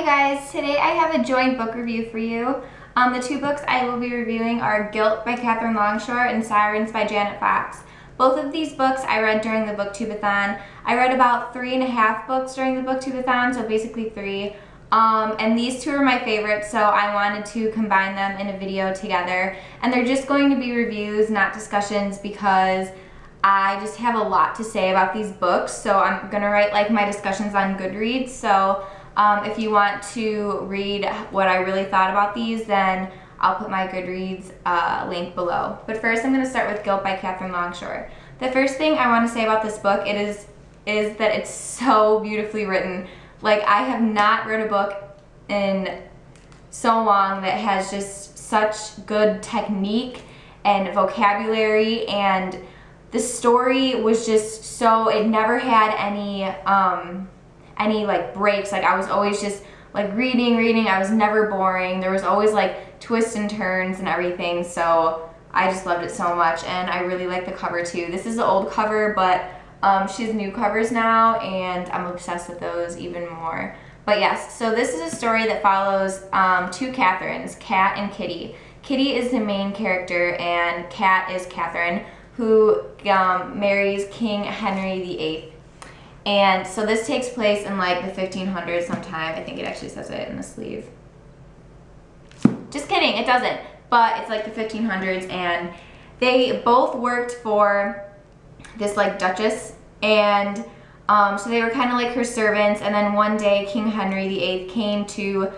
Hey guys, today I have a joint book review for you. The two books I will be reviewing are Gilt by Katherine Longshore and Sirens by Janet Fox. Both of these books I read during the Booktubeathon. I read about 3.5 books during the Booktubeathon, so basically 3. And these two are my favorites, so I wanted to combine them in a video together. And they're just going to be reviews, not discussions, because I just have a lot to say about these books. So I'm gonna write like my discussions on Goodreads. So if you want to read what I really thought about these, then I'll put my Goodreads link below. But first I'm going to start with Gilt by Katherine Longshore. The first thing I want to say about this book is that it's so beautifully written. Like, I have not read a book in so long that has just such good technique and vocabulary, and the story was just so, it never had any like breaks. Like, I was always just like reading. I was never boring. There was always like twists and turns and everything, so I just loved it so much. And I really like the cover too. This is the old cover, but she has new covers now, and I'm obsessed with those even more. But yes, so this is a story that follows two Catherines, Kat and Kitty. Kitty is the main character, and Kat is Catherine, who marries King Henry VIII. And so this takes place in like the 1500s sometime. I think it actually says it in the sleeve. Just kidding, it doesn't. But it's like the 1500s, and they both worked for this like duchess, and so they were kind of like her servants. And then one day King Henry VIII came to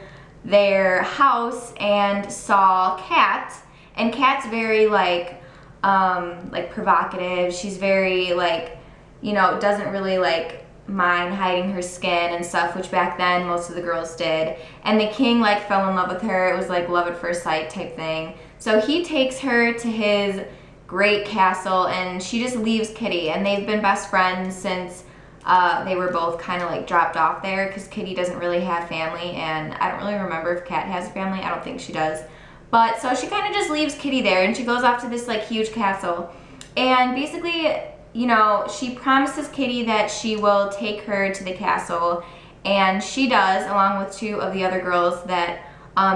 their house and saw Kat, and Kat's very like provocative. She's very like, you know, doesn't really like mind hiding her skin and stuff, which back then most of the girls did. And the king like fell in love with her. It was like love at first sight type thing. So he takes her to his great castle, and she just leaves Kitty, and they've been best friends since they were both kind of like dropped off there, because Kitty doesn't really have family, and I don't really remember if Kat has a family. I don't think she does. But so she kind of just leaves Kitty there, and she goes off to this like huge castle, and basically, you know, she promises Kitty that she will take her to the castle, and she does, along with two of the other girls that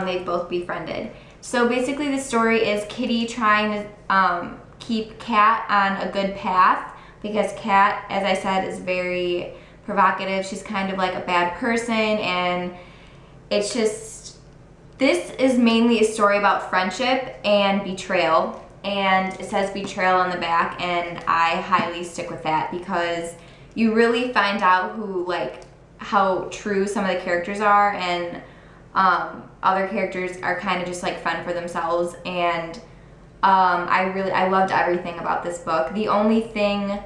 they've both befriended. So basically the story is Kitty trying to keep Kat on a good path, because Kat, as I said, is very provocative. She's kind of like a bad person, and it's just, this is mainly a story about friendship and betrayal. And it says betrayal on the back, and I highly stick with that, because you really find out who, like, how true some of the characters are, and other characters are kind of just like fun for themselves. And I loved everything about this book. The only thing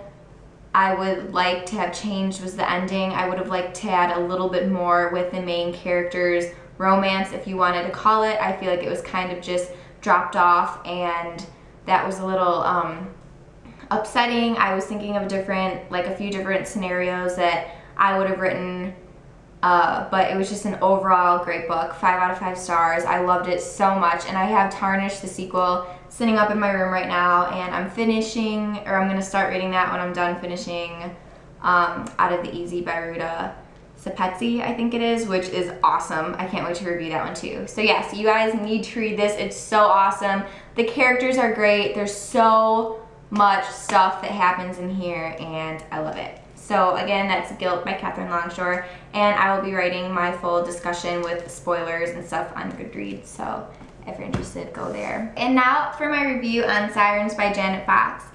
I would like to have changed was the ending. I would have liked to add a little bit more with the main character's romance, if you wanted to call it. I feel like it was kind of just dropped off, and that was a little upsetting. I was thinking of a few different scenarios that I would have written, but it was just an overall great book. 5 out of 5 stars. I loved it so much, and I have Tarnished, the sequel, sitting up in my room right now, and I'm going to start reading that when I'm done finishing Out of the Easy by Ruta Sepetzi, I think it is, which is awesome. I can't wait to review that one too. So yes, you guys need to read this. It's so awesome. The characters are great. There's so much stuff that happens in here, and I love it. So again, that's Gilt by Katherine Longshore, and I will be writing my full discussion with spoilers and stuff on Goodreads, so if you're interested, go there. And now for my review on Sirens by Janet Fox.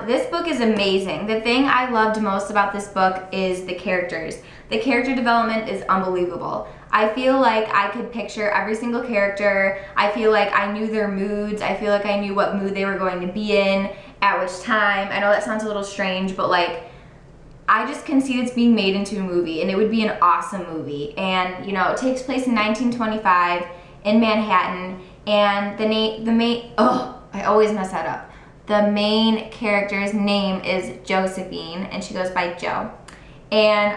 This book is amazing. The thing I loved most about this book is the characters. The character development is unbelievable. I feel like I could picture every single character. I feel like I knew their moods. I feel like I knew what mood they were going to be in at which time. I know that sounds a little strange, but like, I just can see this being made into a movie, and it would be an awesome movie. And you know, it takes place in 1925 in Manhattan, and I always mess that up. The main character's name is Josephine, and she goes by Jo. And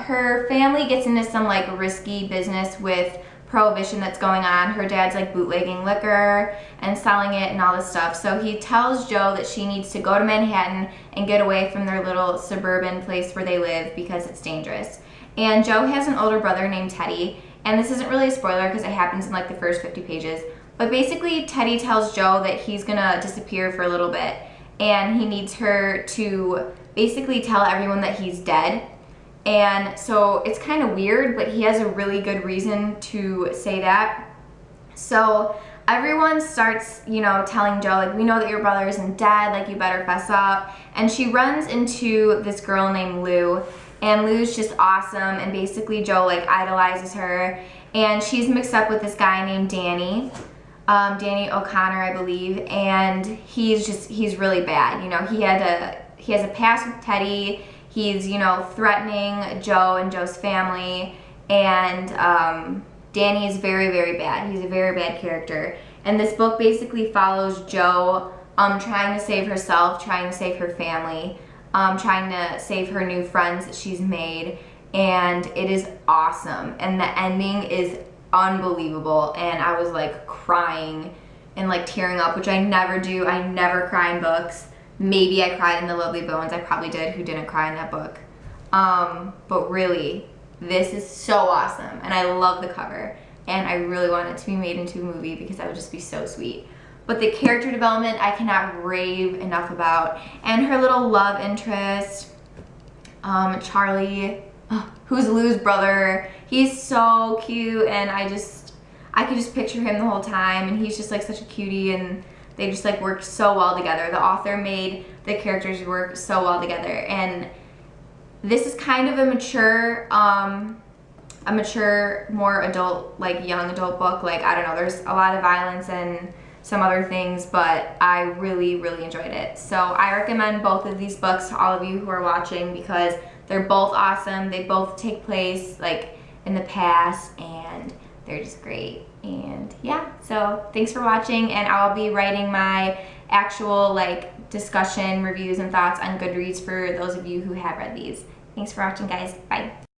her family gets into some like risky business with prohibition that's going on. Her dad's like bootlegging liquor and selling it and all this stuff. So he tells Jo that she needs to go to Manhattan and get away from their little suburban place where they live, because it's dangerous. And Jo has an older brother named Teddy, And this isn't really a spoiler because it happens in like the first 50 pages. But basically, Teddy tells Jo that he's gonna disappear for a little bit, and he needs her to basically tell everyone that he's dead. And so it's kind of weird, but he has a really good reason to say that. So everyone starts, you know, telling Jo, like, we know that your brother isn't dead, like, you better fess up. And she runs into this girl named Lou, and Lou's just awesome, and basically Jo, like, idolizes her. And she's mixed up with this guy named Danny. Danny O'Connor, I believe, and he's really bad. You know, he has a past with Teddy. He's, you know, threatening Jo and Jo's family, and Danny is very, very bad. He's a very bad character. And this book basically follows Jo trying to save herself, trying to save her family, trying to save her new friends that she's made, and it is awesome. And the ending is unbelievable, and I was like crying and like tearing up, which I never do. I never cry in books. Maybe I cried in The Lovely Bones. I probably did. Who didn't cry in that book? But really, this is so awesome, and I love the cover, and I really want it to be made into a movie because that would just be so sweet. But the character development I cannot rave enough about, and her little love interest, Charlie, who's Lou's brother. He's so cute, and I could just picture him the whole time, and he's just like such a cutie, and they just like work so well together. The author made the characters work so well together, and this is kind of a mature, more adult, like young adult book. Like, I don't know, there's a lot of violence and some other things, but I really, really enjoyed it. So I recommend both of these books to all of you who are watching because they're both awesome. They both take place like in the past, and they're just great. And yeah, so thanks for watching, and I'll be writing my actual like discussion, reviews, and thoughts on Goodreads for those of you who have read these. Thanks for watching, guys. Bye.